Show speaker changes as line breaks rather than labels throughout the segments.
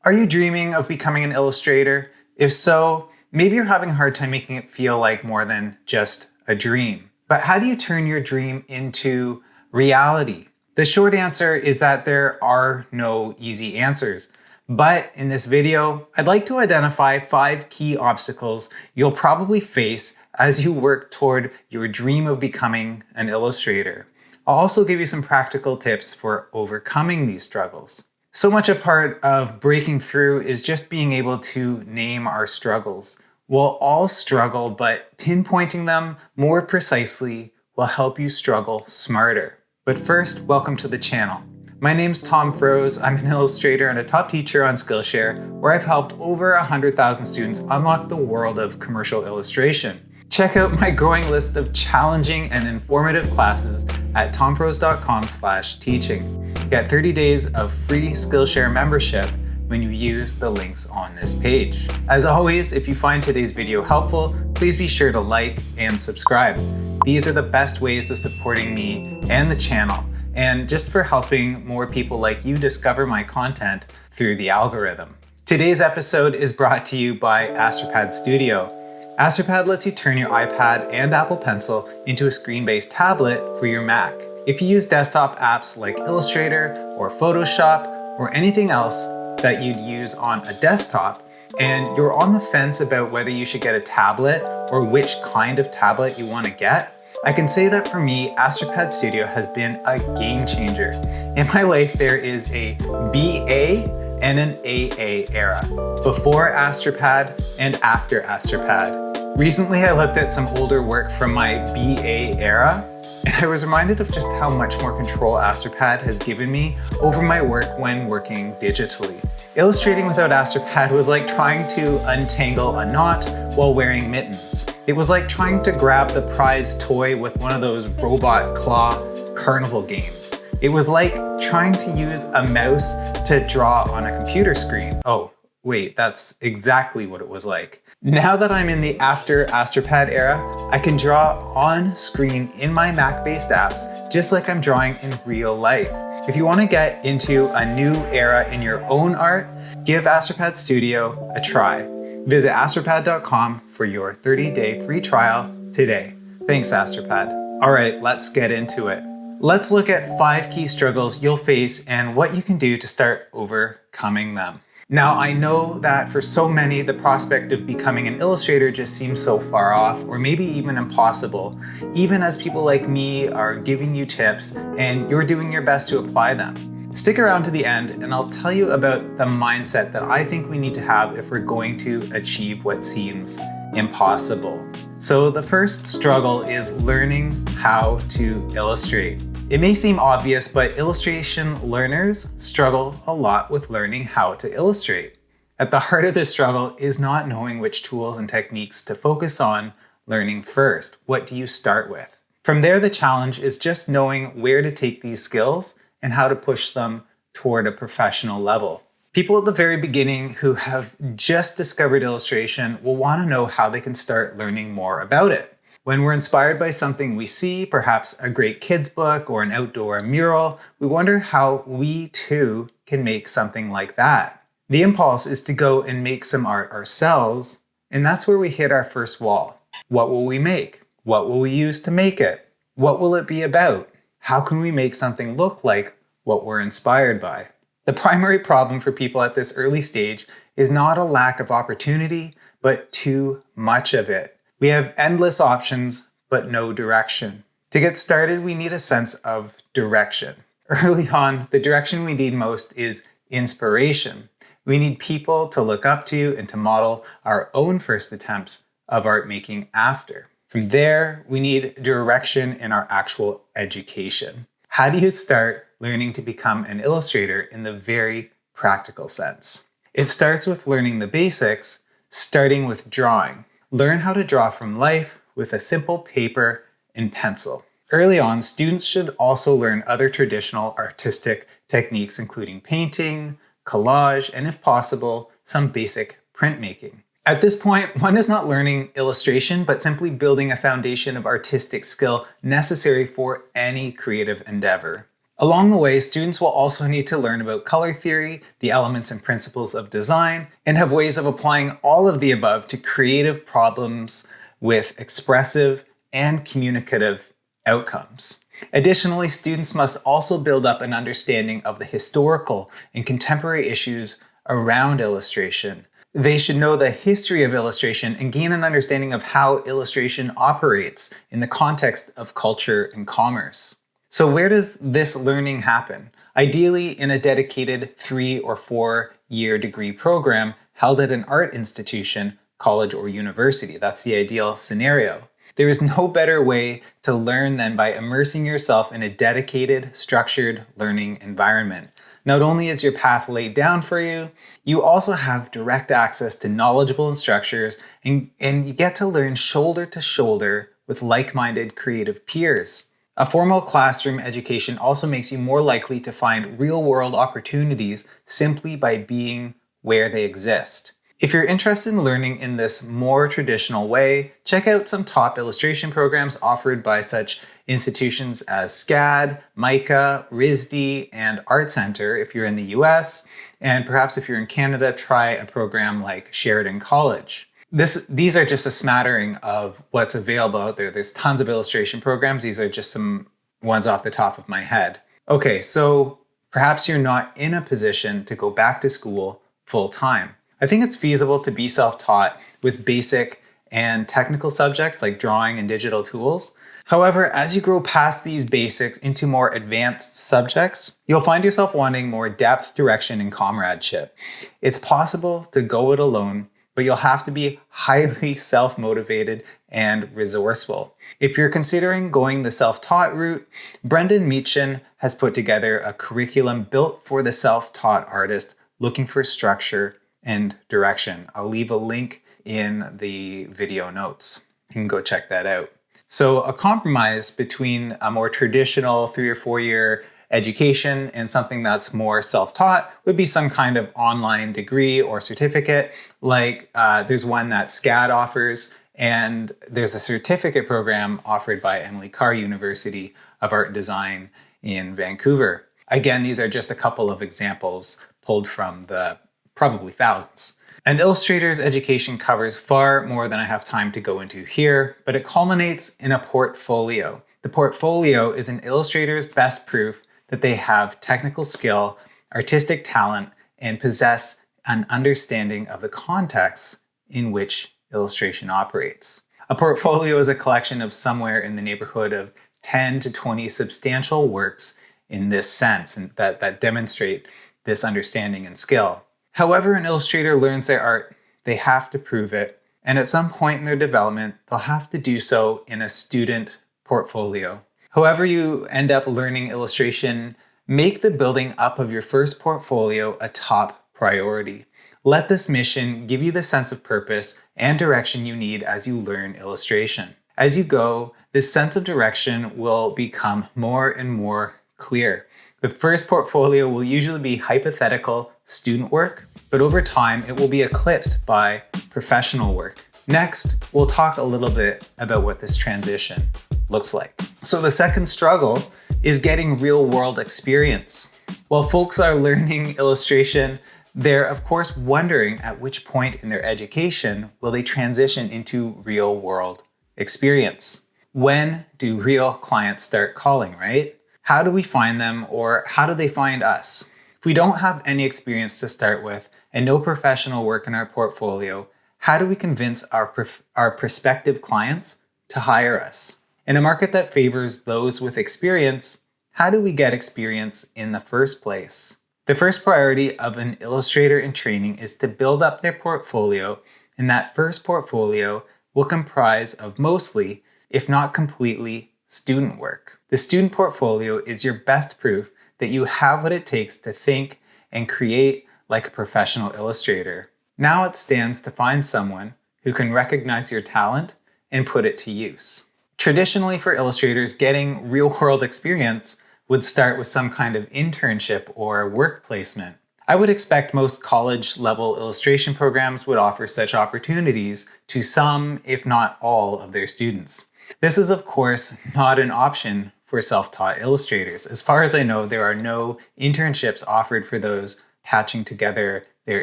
Are you dreaming of becoming an illustrator? If so, maybe you're having a hard time making it feel like more than just a dream. But how do you turn your dream into reality? The short answer is that there are no easy answers. But in this video, I'd like to identify 5 key obstacles you'll probably face as you work toward your dream of becoming an illustrator. I'll also give you some practical tips for overcoming these struggles. So much a part of breaking through is just being able to name our struggles. We'll all struggle, but pinpointing them more precisely will help you struggle smarter. But first, welcome to the channel. My name's Tom Froese. I'm an illustrator and a top teacher on Skillshare, where I've helped over 100,000 students unlock the world of commercial illustration. Check out my growing list of challenging and informative classes at tomfroese.com/teaching. Get 30 days of free Skillshare membership when you use the links on this page. As always, if you find today's video helpful, please be sure to like and subscribe. These are the best ways of supporting me and the channel, and just for helping more people like you discover my content through the algorithm. Today's episode is brought to you by Astropad Studio. Astropad lets you turn your iPad and Apple Pencil into a screen-based tablet for your Mac. If you use desktop apps like Illustrator or Photoshop or anything else that you'd use on a desktop, and you're on the fence about whether you should get a tablet or which kind of tablet you want to get, I can say that for me, Astropad Studio has been a game changer. In my life, there is a BA and an AA era, before Astropad and after Astropad. Recently, I looked at some older work from my BA era, and I was reminded of just how much more control Astropad has given me over my work when working digitally. Illustrating without Astropad was like trying to untangle a knot while wearing mittens. It was like trying to grab the prize toy with one of those robot claw carnival games. It was like trying to use a mouse to draw on a computer screen. Oh, wait, that's exactly what it was like. Now that I'm in the after Astropad era, I can draw on screen in my Mac-based apps, just like I'm drawing in real life. If you want to get into a new era in your own art, give Astropad Studio a try. Visit astropad.com for your 30-day free trial today. Thanks, Astropad. All right, let's get into it. Let's look at 5 key struggles you'll face and what you can do to start overcoming them. Now, I know that for so many, the prospect of becoming an illustrator just seems so far off, or maybe even impossible, even as people like me are giving you tips and you're doing your best to apply them. Stick around to the end and I'll tell you about the mindset that I think we need to have if we're going to achieve what seems impossible. So the first struggle is learning how to illustrate. It may seem obvious, but illustration learners struggle a lot with learning how to illustrate. At the heart of this struggle is not knowing which tools and techniques to focus on learning first. What do you start with? From there, the challenge is just knowing where to take these skills and how to push them toward a professional level. People at the very beginning who have just discovered illustration will want to know how they can start learning more about it. When we're inspired by something we see, perhaps a great kids book or an outdoor mural, we wonder how we too can make something like that. The impulse is to go and make some art ourselves, and that's where we hit our first wall. What will we make? What will we use to make it? What will it be about? How can we make something look like what we're inspired by? The primary problem for people at this early stage is not a lack of opportunity, but too much of it. We have endless options, but no direction. To get started, we need a sense of direction. Early on, the direction we need most is inspiration. We need people to look up to and to model our own first attempts of art making after. From there, we need direction in our actual education. How do you start learning to become an illustrator in the very practical sense? It starts with learning the basics, starting with drawing. Learn how to draw from life with a simple paper and pencil. Early on, students should also learn other traditional artistic techniques, including painting, collage, and if possible, some basic printmaking. At this point, one is not learning illustration, but simply building a foundation of artistic skill necessary for any creative endeavor. Along the way, students will also need to learn about color theory, the elements and principles of design, and have ways of applying all of the above to creative problems with expressive and communicative outcomes. Additionally, students must also build up an understanding of the historical and contemporary issues around illustration. They should know the history of illustration and gain an understanding of how illustration operates in the context of culture and commerce. So where does this learning happen? Ideally in a dedicated 3 or 4 year degree program held at an art institution, college, or university. That's the ideal scenario. There is no better way to learn than by immersing yourself in a dedicated, structured learning environment. Not only is your path laid down for you, you also have direct access to knowledgeable instructors and you get to learn shoulder to shoulder with like-minded creative peers. A formal classroom education also makes you more likely to find real-world opportunities simply by being where they exist. If you're interested in learning in this more traditional way, check out some top illustration programs offered by such institutions as SCAD, MICA, RISD, and Art Center if you're in the US, and perhaps if you're in Canada, try a program like Sheridan College. These are just a smattering of what's available out there. There's tons of illustration programs. These are just some ones off the top of my head. Okay, so perhaps you're not in a position to go back to school full time. I think it's feasible to be self-taught with basic and technical subjects like drawing and digital tools. However, as you grow past these basics into more advanced subjects, you'll find yourself wanting more depth, direction, and comradeship. It's possible to go it alone, but you'll have to be highly self-motivated and resourceful. If you're considering going the self-taught route, Brendan Meachin has put together a curriculum built for the self-taught artist looking for structure and direction. I'll leave a link in the video notes. You can go check that out. So a compromise between a more traditional 3 or 4 year education and something that's more self-taught would be some kind of online degree or certificate. Like there's one that SCAD offers, and there's a certificate program offered by Emily Carr University of Art and Design in Vancouver. Again, these are just a couple of examples pulled from the probably thousands. And Illustrator's education covers far more than I have time to go into here, but it culminates in a portfolio. The portfolio is an illustrator's best proof that they have technical skill, artistic talent, and possess an understanding of the context in which illustration operates. A portfolio is a collection of somewhere in the neighborhood of 10 to 20 substantial works in this sense, and that demonstrate this understanding and skill. However an illustrator learns their art, they have to prove it, and at some point in their development, they'll have to do so in a student portfolio. However you end up learning illustration, make the building up of your first portfolio a top priority. Let this mission give you the sense of purpose and direction you need as you learn illustration. As you go, this sense of direction will become more and more clear. The first portfolio will usually be hypothetical student work, but over time it will be eclipsed by professional work. Next, we'll talk a little bit about what this transition looks like. So the second struggle is getting real-world experience. While folks are learning illustration, they're of course wondering at which point in their education will they transition into real-world experience. When do real clients start calling, right? How do we find them, or how do they find us? If we don't have any experience to start with and no professional work in our portfolio, how do we convince our prospective clients to hire us? In a market that favors those with experience, how do we get experience in the first place? The first priority of an illustrator in training is to build up their portfolio, and that first portfolio will comprise of mostly, if not completely, student work. The student portfolio is your best proof that you have what it takes to think and create like a professional illustrator. Now it stands to find someone who can recognize your talent and put it to use. Traditionally for illustrators, getting real-world experience would start with some kind of internship or work placement. I would expect most college-level illustration programs would offer such opportunities to some, if not all, of their students. This is of course not an option for self-taught illustrators. As far as I know, there are no internships offered for those patching together their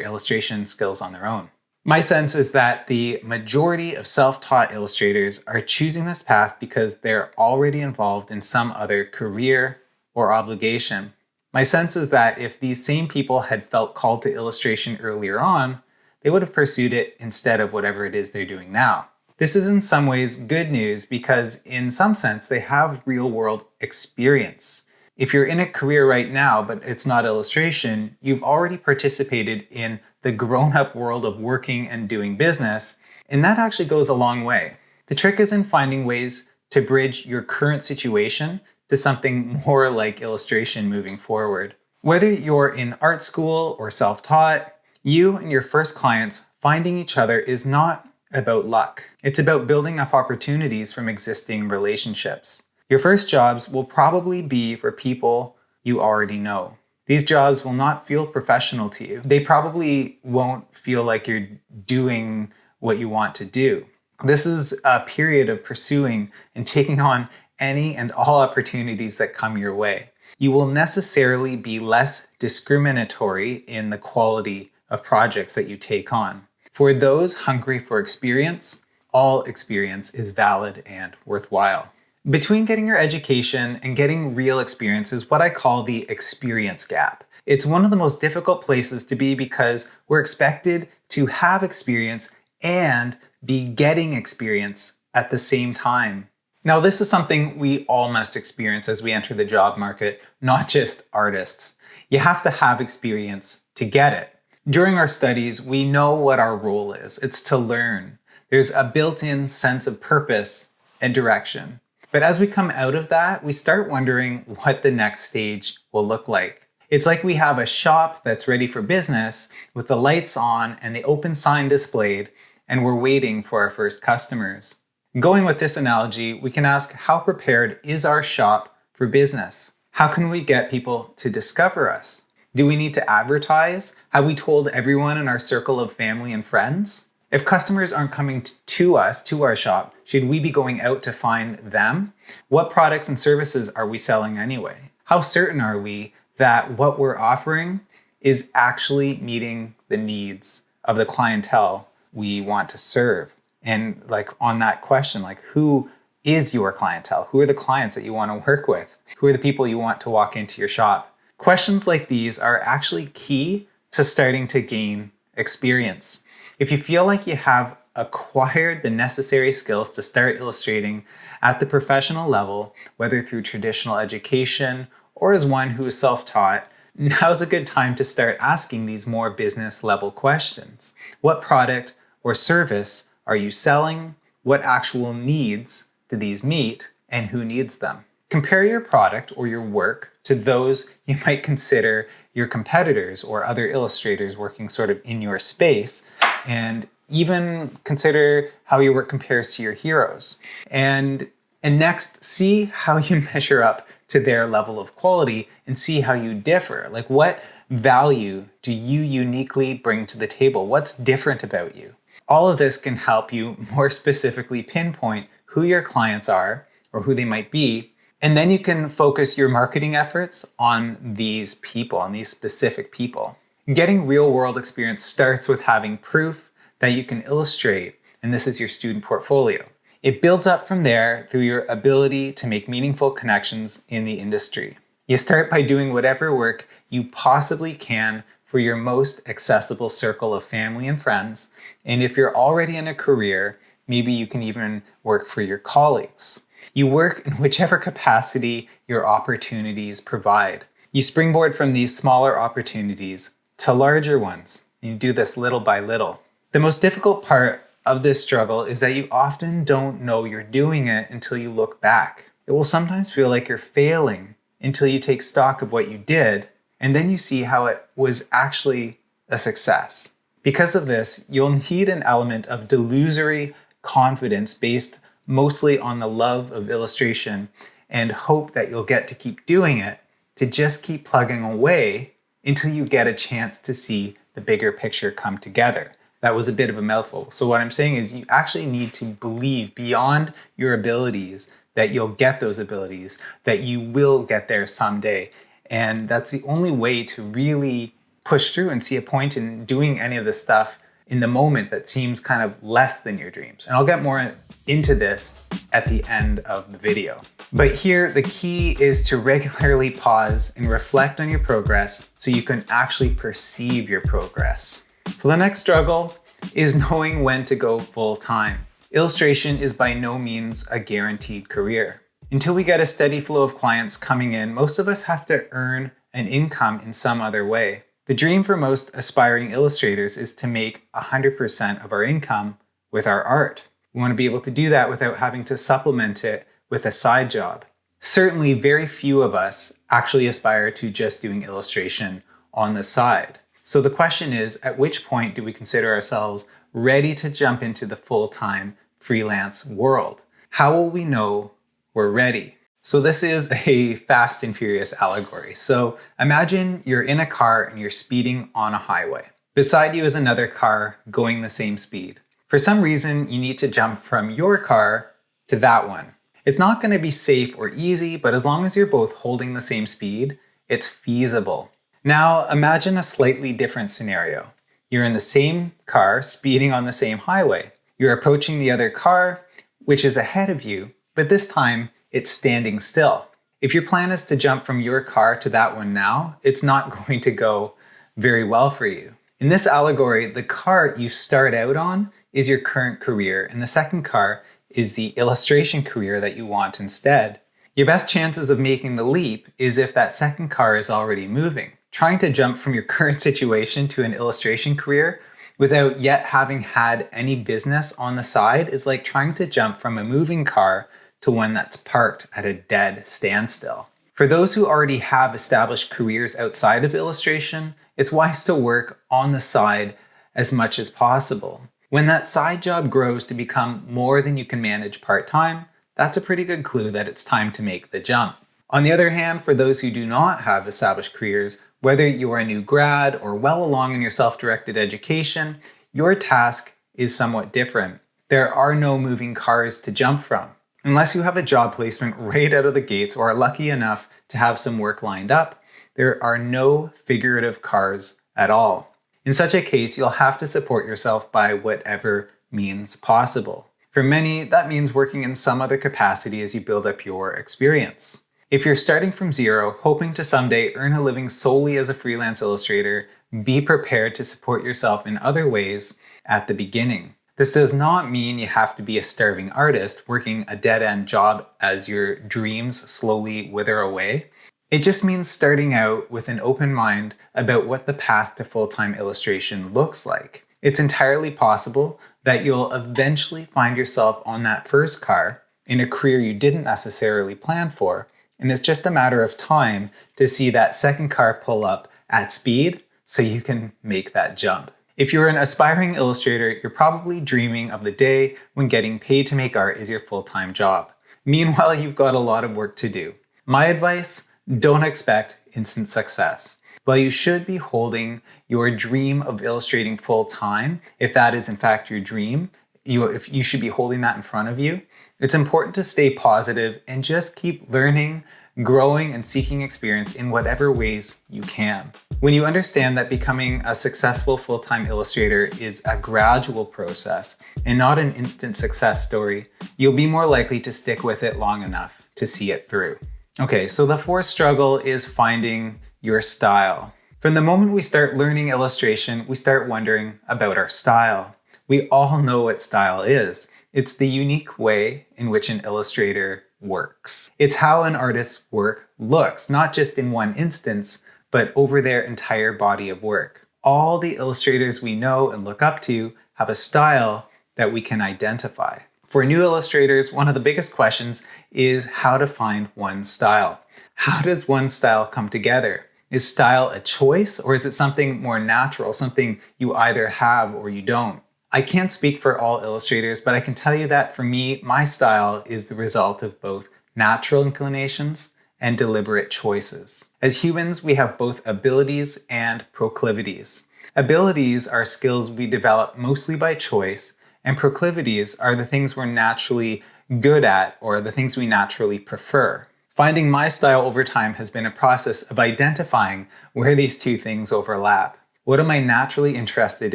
illustration skills on their own. My sense is that the majority of self-taught illustrators are choosing this path because they're already involved in some other career or obligation. My sense is that if these same people had felt called to illustration earlier on, they would have pursued it instead of whatever it is they're doing now. This is in some ways good news because in some sense they have real-world experience. If you're in a career right now but it's not illustration, you've already participated in the grown-up world of working and doing business, and that actually goes a long way. The trick is in finding ways to bridge your current situation to something more like illustration moving forward. Whether you're in art school or self-taught, you and your first clients finding each other is not about luck. It's about building up opportunities from existing relationships. Your first jobs will probably be for people you already know. These jobs will not feel professional to you. They probably won't feel like you're doing what you want to do. This is a period of pursuing and taking on any and all opportunities that come your way. You will necessarily be less discriminatory in the quality of projects that you take on. For those hungry for experience, all experience is valid and worthwhile. Between getting your education and getting real experience is what I call the experience gap. It's one of the most difficult places to be because we're expected to have experience and be getting experience at the same time. Now, this is something we all must experience as we enter the job market, not just artists. You have to have experience to get it. During our studies, we know what our role is. It's to learn. There's a built-in sense of purpose and direction. But as we come out of that, we start wondering what the next stage will look like. It's like we have a shop that's ready for business with the lights on and the open sign displayed, and we're waiting for our first customers. Going with this analogy, we can ask, how prepared is our shop for business? How can we get people to discover us? Do we need to advertise? Have we told everyone in our circle of family and friends? If customers aren't coming to us, to our shop, should we be going out to find them? What products and services are we selling anyway? How certain are we that what we're offering is actually meeting the needs of the clientele we want to serve? And on that question, who is your clientele? Who are the clients that you want to work with? Who are the people you want to walk into your shop? Questions like these are actually key to starting to gain experience. If you feel like you have acquired the necessary skills to start illustrating at the professional level, whether through traditional education or as one who is self-taught, now's a good time to start asking these more business level questions. What product or service are you selling? What actual needs do these meet, and who needs them? Compare your product or your work to those you might consider your competitors or other illustrators working sort of in your space, and even consider how your work compares to your heroes. And next, see how you measure up to their level of quality and see how you differ. What value do you uniquely bring to the table? What's different about you? All of this can help you more specifically pinpoint who your clients are or who they might be. And then you can focus your marketing efforts on these people, on these specific people. Getting real world experience starts with having proof that you can illustrate, and this is your student portfolio. It builds up from there through your ability to make meaningful connections in the industry. You start by doing whatever work you possibly can for your most accessible circle of family and friends. And if you're already in a career, maybe you can even work for your colleagues. You work in whichever capacity your opportunities provide. You springboard from these smaller opportunities to larger ones. You do this little by little. The most difficult part of this struggle is that you often don't know you're doing it until you look back. It will sometimes feel like you're failing until you take stock of what you did, and then you see how it was actually a success. Because of this, you'll need an element of delusory confidence based mostly on the love of illustration and hope that you'll get to keep doing it, to just keep plugging away until you get a chance to see the bigger picture come together. That was a bit of a mouthful. So what I'm saying is you actually need to believe beyond your abilities that you'll get those abilities, that you will get there someday. And that's the only way to really push through and see a point in doing any of this stuff in the moment that seems kind of less than your dreams. And I'll get more into this at the end of the video. But here, the key is to regularly pause and reflect on your progress so you can actually perceive your progress. So the next struggle is knowing when to go full time. Illustration is by no means a guaranteed career. Until we get a steady flow of clients coming in, most of us have to earn an income in some other way. The dream for most aspiring illustrators is to make 100% of our income with our art. We want to be able to do that without having to supplement it with a side job. Certainly, very few of us actually aspire to just doing illustration on the side. So the question is, at which point do we consider ourselves ready to jump into the full-time freelance world? How will we know we're ready? So this is a Fast and Furious allegory. So imagine you're in a car and you're speeding on a highway. Beside you is another car going the same speed. For some reason, you need to jump from your car to that one. It's not going to be safe or easy, but as long as you're both holding the same speed, it's feasible. Now imagine a slightly different scenario. You're in the same car speeding on the same highway. You're approaching the other car, which is ahead of you, but this time it's standing still. If your plan is to jump from your car to that one now, it's not going to go very well for you. In this allegory, the car you start out on is your current career, and the second car is the illustration career that you want instead. Your best chances of making the leap is if that second car is already moving. Trying to jump from your current situation to an illustration career without yet having had any business on the side is like trying to jump from a moving car to one that's parked at a dead standstill. For those who already have established careers outside of illustration, it's wise to work on the side as much as possible. When that side job grows to become more than you can manage part-time, that's a pretty good clue that it's time to make the jump. On the other hand, for those who do not have established careers, whether you're a new grad or well along in your self-directed education, your task is somewhat different. There are no moving cars to jump from. Unless you have a job placement right out of the gates or are lucky enough to have some work lined up, there are no figurative cars at all. In such a case, you'll have to support yourself by whatever means possible. For many, that means working in some other capacity as you build up your experience. If you're starting from zero, hoping to someday earn a living solely as a freelance illustrator, be prepared to support yourself in other ways at the beginning. This does not mean you have to be a starving artist working a dead-end job as your dreams slowly wither away. It just means starting out with an open mind about what the path to full-time illustration looks like. It's entirely possible that you'll eventually find yourself on that first car in a career you didn't necessarily plan for, and it's just a matter of time to see that second car pull up at speed so you can make that jump. If you're an aspiring illustrator, you're probably dreaming of the day when getting paid to make art is your full-time job. Meanwhile, you've got a lot of work to do. My advice, don't expect instant success. While you should be holding your dream of illustrating full-time, if that is in fact your dream, you should be holding that in front of you. It's important to stay positive and just keep learning, growing, and seeking experience in whatever ways you can. When you understand that becoming a successful full-time illustrator is a gradual process and not an instant success story, you'll be more likely to stick with it long enough to see it through. Okay, so the fourth struggle is finding your style. From the moment we start learning illustration, we start wondering about our style. We all know what style is. It's the unique way in which an illustrator works. It's how an artist's work looks, not just in one instance, but over their entire body of work. All the illustrators we know and look up to have a style that we can identify. For new illustrators, one of the biggest questions is how to find one's style. How does one style come together? Is style a choice, or is it something more natural, something you either have or you don't? I can't speak for all illustrators, but I can tell you that for me, my style is the result of both natural inclinations and deliberate choices. As humans, we have both abilities and proclivities. Abilities are skills we develop mostly by choice, and proclivities are the things we're naturally good at or the things we naturally prefer. Finding my style over time has been a process of identifying where these two things overlap. What am I naturally interested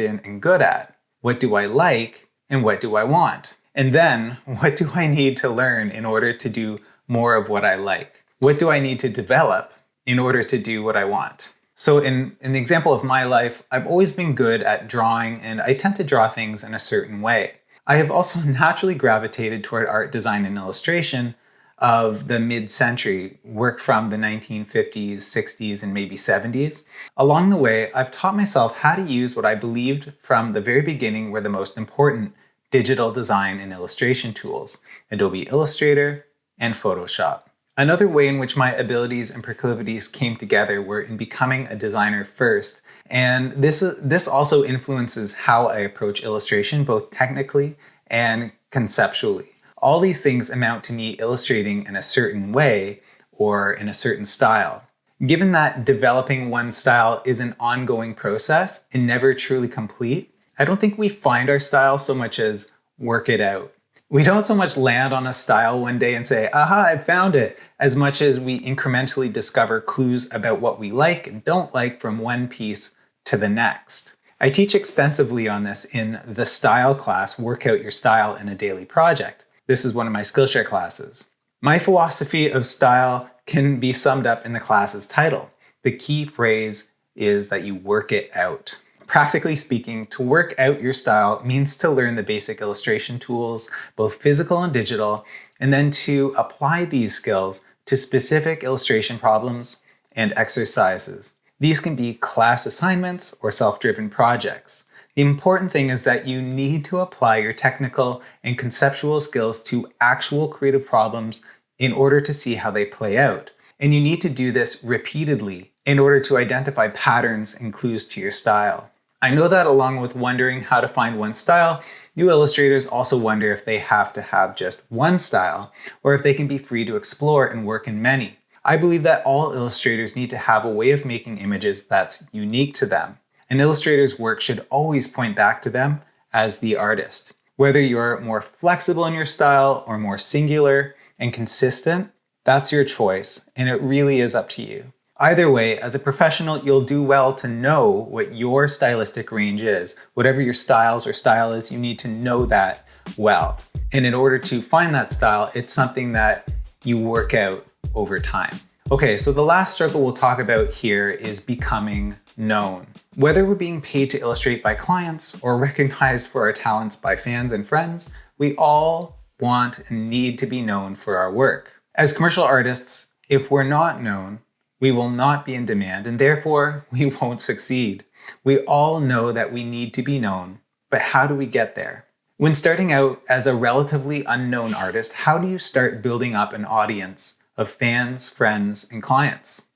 in and good at? What do I like and what do I want? And then, what do I need to learn in order to do more of what I like? What do I need to develop in order to do what I want? So in the example of my life, I've always been good at drawing, and I tend to draw things in a certain way. I have also naturally gravitated toward art, design, and illustration of the mid-century, work from the 1950s, 60s, and maybe 70s. Along the way, I've taught myself how to use what I believed from the very beginning were the most important digital design and illustration tools: Adobe Illustrator and Photoshop. Another way in which my abilities and proclivities came together were in becoming a designer first, and this also influences how I approach illustration, both technically and conceptually. All these things amount to me illustrating in a certain way or in a certain style. Given that developing one style is an ongoing process and never truly complete, I don't think we find our style so much as work it out. We don't so much land on a style one day and say, aha, I found it, as much as we incrementally discover clues about what we like and don't like from one piece to the next. I teach extensively on this in the style class, Work Out Your Style in a Daily Project. This is one of my Skillshare classes. My philosophy of style can be summed up in the class's title. The key phrase is that you work it out. Practically speaking, to work out your style means to learn the basic illustration tools, both physical and digital, and then to apply these skills to specific illustration problems and exercises. These can be class assignments or self-driven projects. The important thing is that you need to apply your technical and conceptual skills to actual creative problems in order to see how they play out. And you need to do this repeatedly in order to identify patterns and clues to your style. I know that along with wondering how to find one style, new illustrators also wonder if they have to have just one style, or if they can be free to explore and work in many. I believe that all illustrators need to have a way of making images that's unique to them. An illustrator's work should always point back to them as the artist. Whether you're more flexible in your style or more singular and consistent, that's your choice, and it really is up to you. Either way, as a professional, you'll do well to know what your stylistic range is. Whatever your styles or style is, you need to know that well. And in order to find that style, it's something that you work out over time. Okay, so the last struggle we'll talk about here is becoming known. Whether we're being paid to illustrate by clients or recognized for our talents by fans and friends, we all want and need to be known for our work. As commercial artists, if we're not known, we will not be in demand, and therefore we won't succeed. We all know that we need to be known, but how do we get there? When starting out as a relatively unknown artist, how do you start building up an audience of fans, friends, and clients?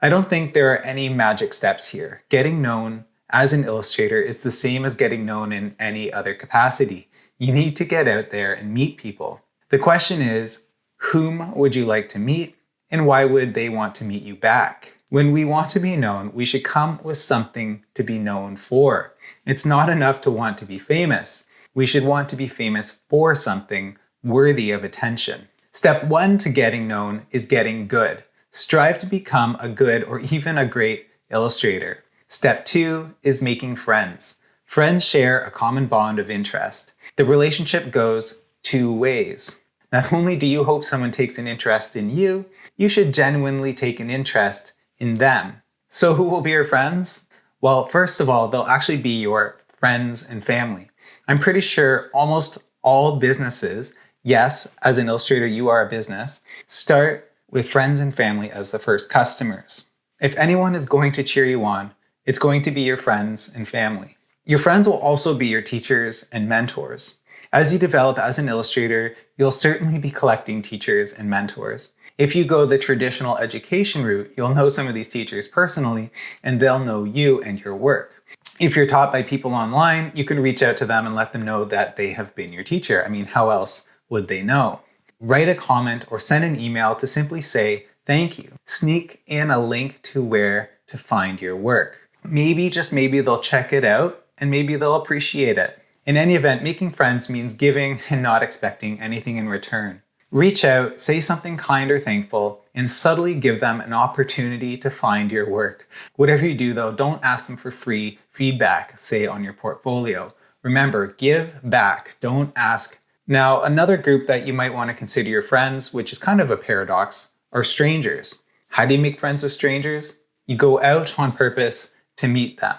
I don't think there are any magic steps here. Getting known as an illustrator is the same as getting known in any other capacity. You need to get out there and meet people. The question is, whom would you like to meet? And why would they want to meet you back? When we want to be known, we should come with something to be known for. It's not enough to want to be famous. We should want to be famous for something worthy of attention. Step one to getting known is getting good. Strive to become a good or even a great illustrator. Step two is making friends. Friends share a common bond of interest. The relationship goes two ways. Not only do you hope someone takes an interest in you, you should genuinely take an interest in them. So who will be your friends? Well, first of all, they'll actually be your friends and family. I'm pretty sure almost all businesses, yes, as an illustrator, you are a business, start with friends and family as the first customers. If anyone is going to cheer you on, it's going to be your friends and family. Your friends will also be your teachers and mentors. As you develop as an illustrator, you'll certainly be collecting teachers and mentors. If you go the traditional education route, you'll know some of these teachers personally, and they'll know you and your work. If you're taught by people online, you can reach out to them and let them know that they have been your teacher. I mean, how else would they know? Write a comment or send an email to simply say thank you. Sneak in a link to where to find your work. Maybe, just maybe, they'll check it out and maybe they'll appreciate it. In any event, making friends means giving and not expecting anything in return. Reach out, say something kind or thankful, and subtly give them an opportunity to find your work. Whatever you do though, don't ask them for free feedback, say on your portfolio. Remember, give back, don't ask. Now, another group that you might want to consider your friends, which is kind of a paradox, are strangers. How do you make friends with strangers? You go out on purpose to meet them.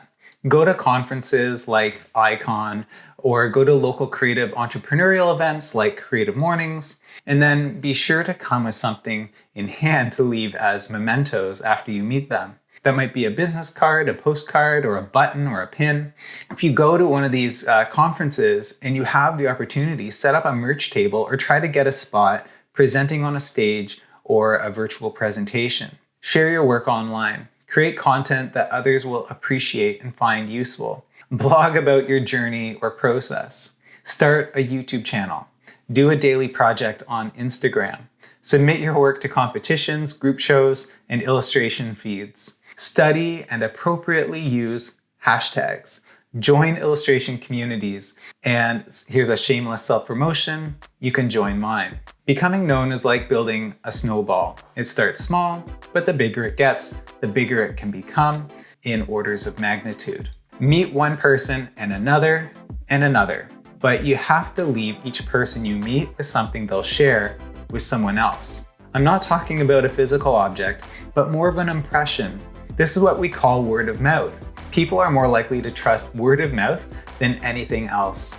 Go to conferences like Icon, or go to local creative entrepreneurial events like Creative Mornings, and then be sure to come with something in hand to leave as mementos after you meet them. That might be a business card, a postcard, or a button, or a pin. If you go to one of these conferences and you have the opportunity, set up a merch table or try to get a spot presenting on a stage or a virtual presentation. Share your work online. Create content that others will appreciate and find useful. Blog about your journey or process. Start a YouTube channel. Do a daily project on Instagram. Submit your work to competitions, group shows, and illustration feeds. Study and appropriately use hashtags. Join illustration communities. And here's a shameless self-promotion. You can join mine. Becoming known is like building a snowball. It starts small, but the bigger it gets, the bigger it can become in orders of magnitude. Meet one person and another, but you have to leave each person you meet with something they'll share with someone else. I'm not talking about a physical object, but more of an impression. This is what we call word of mouth. People are more likely to trust word of mouth than anything else.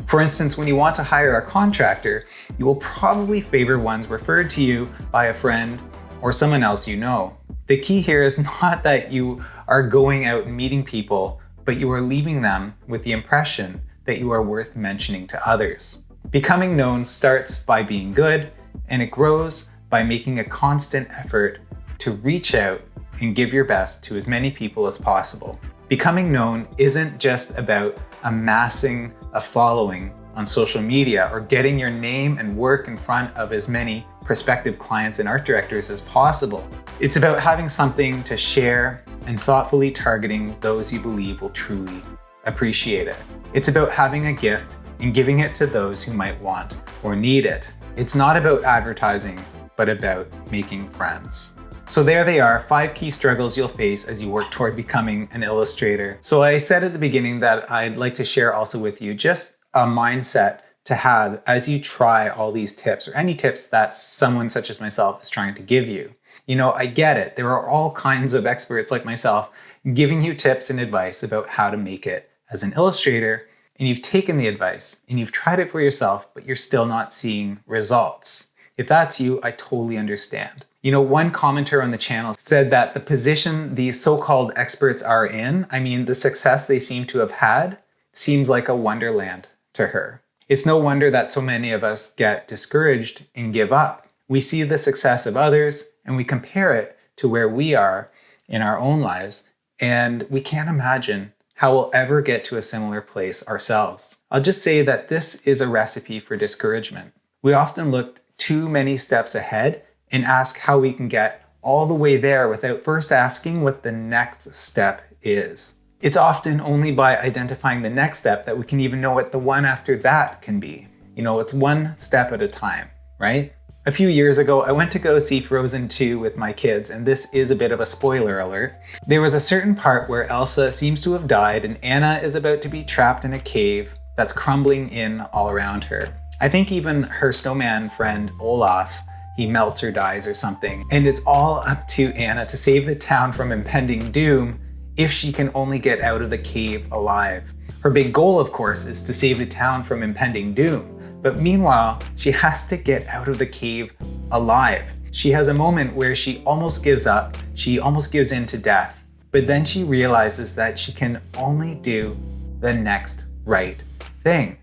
For instance, when you want to hire a contractor, you will probably favor ones referred to you by a friend or someone else you know. The key here is not that you are going out and meeting people, but you are leaving them with the impression that you are worth mentioning to others. Becoming known starts by being good, and it grows by making a constant effort to reach out and give your best to as many people as possible. Becoming known isn't just about amassing a following on social media or getting your name and work in front of as many prospective clients and art directors as possible. It's about having something to share and thoughtfully targeting those you believe will truly appreciate it. It's about having a gift and giving it to those who might want or need it. It's not about advertising, but about making friends. So there they are, 5 key struggles you'll face as you work toward becoming an illustrator. So I said at the beginning that I'd like to share also with you just a mindset to have as you try all these tips, or any tips that someone such as myself is trying to give you. You know, I get it. There are all kinds of experts like myself giving you tips and advice about how to make it as an illustrator, and you've taken the advice and you've tried it for yourself, but you're still not seeing results. If that's you, I totally understand. You know, one commenter on the channel said that the position these so-called experts are in, the success they seem to have had, seems like a wonderland to her. It's no wonder that so many of us get discouraged and give up. We see the success of others and we compare it to where we are in our own lives, and we can't imagine how we'll ever get to a similar place ourselves. I'll just say that this is a recipe for discouragement. We often look too many steps ahead and ask how we can get all the way there without first asking what the next step is. It's often only by identifying the next step that we can even know what the one after that can be. You know, it's one step at a time, right? A few years ago, I went to go see Frozen 2 with my kids, and this is a bit of a spoiler alert. There was a certain part where Elsa seems to have died and Anna is about to be trapped in a cave that's crumbling in all around her. I think even her snowman friend Olaf, he melts or dies or something. And it's all up to Anna to save the town from impending doom if she can only get out of the cave alive. Her big goal, of course, is to save the town from impending doom. But meanwhile, she has to get out of the cave alive. She has a moment where she almost gives up. She almost gives in to death. But then she realizes that she can only do the next right thing.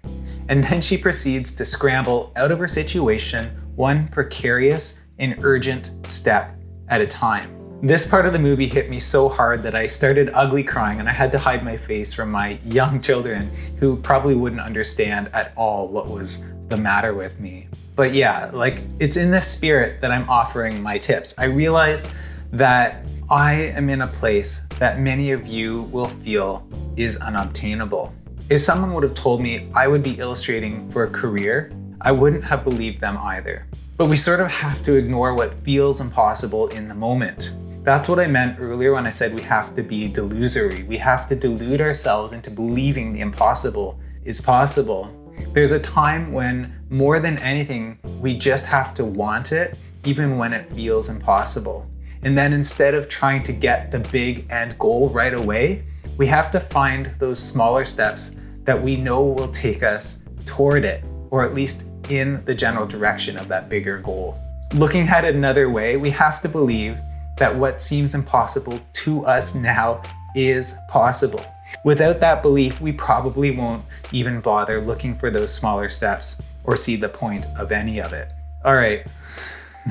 And then she proceeds to scramble out of her situation, one precarious and urgent step at a time. This part of the movie hit me so hard that I started ugly crying and I had to hide my face from my young children who probably wouldn't understand at all what was the matter with me. But yeah, it's in this spirit that I'm offering my tips. I realize that I am in a place that many of you will feel is unobtainable. If someone would have told me I would be illustrating for a career, I wouldn't have believed them either. But we sort of have to ignore what feels impossible in the moment. That's what I meant earlier when I said we have to be delusory. We have to delude ourselves into believing the impossible is possible. There's a time when, more than anything, we just have to want it, even when it feels impossible. And then instead of trying to get the big end goal right away, we have to find those smaller steps that we know will take us toward it, or at least in the general direction of that bigger goal. Looking at it another way, we have to believe that what seems impossible to us now is possible. Without that belief, we probably won't even bother looking for those smaller steps or see the point of any of it. All right,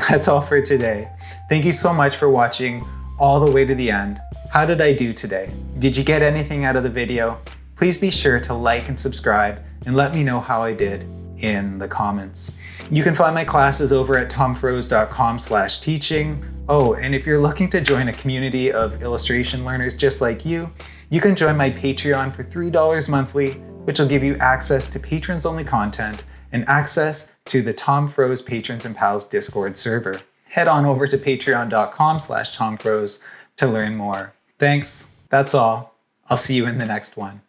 that's all for today. Thank you so much for watching all the way to the end. How did I do today? Did you get anything out of the video? Please be sure to like and subscribe and let me know how I did in the comments. You can find my classes over at tomfroese.com/teaching. Oh, and if you're looking to join a community of illustration learners just like you can join my Patreon for $3 monthly, which will give you access to patrons-only content and access to the Tom Froese Patrons and Pals Discord server. Head on over to patreon.com/tomfroese to learn more. Thanks, that's all. I'll see you in the next one.